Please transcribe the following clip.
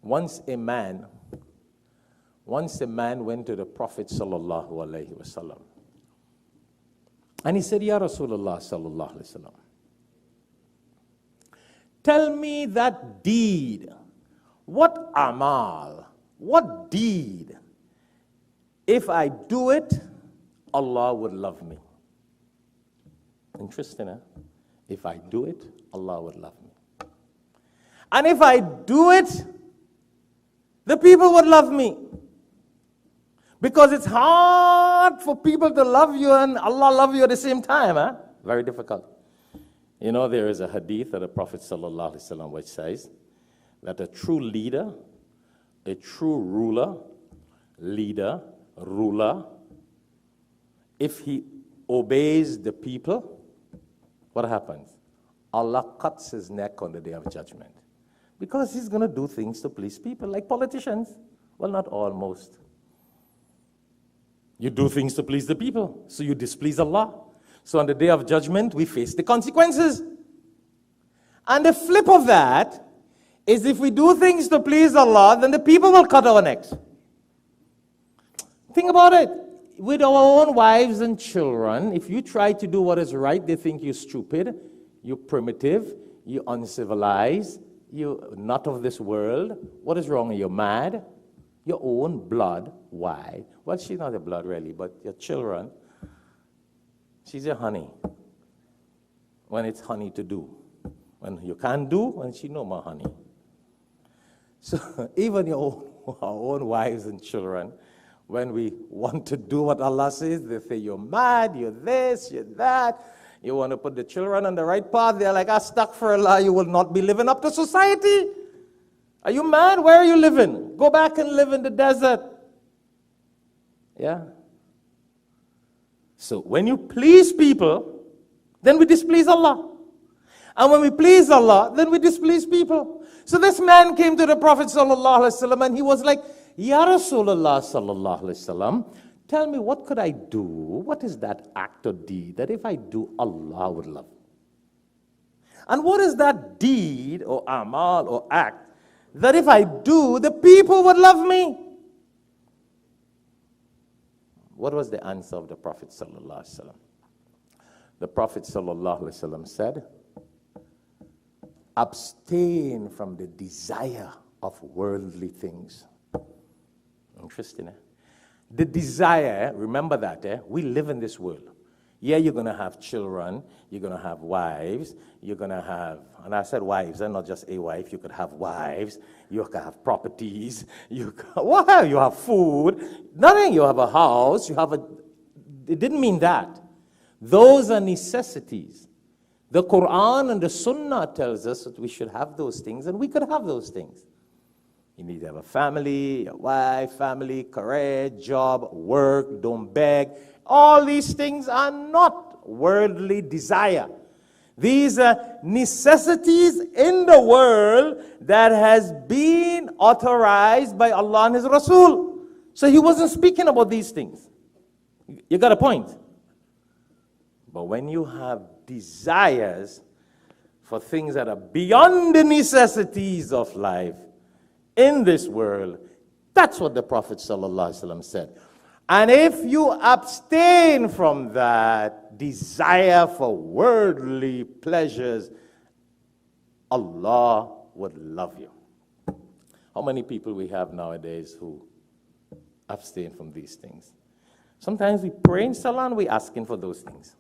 Once a man went to the Prophet sallallahu alaihi wasallam, and he said, Ya Rasulullah sallallahu alaihi wasallam, tell me that deed, what amal, what deed, if I do it, Allah would love me. Interesting, huh? If I do it, Allah would love me. And if I do it, the people would love me. Because it's hard for people to love you and Allah love you at the same time, huh? Very difficult. You know, there is a hadith of the Prophet sallallahu alaihi wasallam which says that a true leader, a true ruler, if he obeys the people, what happens? Allah cuts his neck on the day of judgment. Because he's going to do things to please people, like politicians. Well, not all, most. You do things to please the people, so you displease Allah. So on the day of judgment, we face the consequences. And the flip of that is if we do things to please Allah, then the people will cut our necks. Think about it. With our own wives and children, if you try to do what is right, they think you're stupid, you're primitive, you're uncivilized, you're not of this world. What is wrong? You're mad. Your own blood. Why? Well, she's not your blood really, but your children, she's your honey. When it's honey to do. When you can't do, when she no more honey. So even our own wives and children, when we want to do what Allah says, they say, you're mad, you're this, you're that. You want to put the children on the right path, they're like, astaghfirullah, you will not be living up to society. Are you mad? Where are you living? Go back and live in the desert. Yeah? So when you please people, then we displease Allah. And when we please Allah, then we displease people. So this man came to the Prophet sallallahu alaihi wasallam and he was like, Ya Rasulullah sallallahu alaihi wasallam, tell me, what could I do? What is that act or deed that if I do, Allah would love me? And what is that deed or amal or act that if I do, the people would love me? What was the answer of the Prophet sallallahu alaihi wasallam? The Prophet sallallahu alaihi wasallam said, abstain from the desire of worldly things. Interesting, eh? The desire, remember that, we live in this world. Yeah, you're going to have children, you're going to have wives, you're going to have, and I said wives, and not just a wife, you could have wives, you could have properties, you have food, nothing, you have a house, it didn't mean that. Those are necessities. The Quran and the Sunnah tells us that we should have those things, and we could have those things. You need to have a family, a wife, family, career, job, work, don't beg. All these things are not worldly desire. These are necessities in the world that has been authorized by Allah and His Rasul. So He wasn't speaking about these things. You got a point? But when you have desires for things that are beyond the necessities of life in this world, that's what the Prophet ﷺ said. And if you abstain from that desire for worldly pleasures, Allah would love you. How many people we have nowadays who abstain from these things? Sometimes we pray in Salah and we're asking for those things.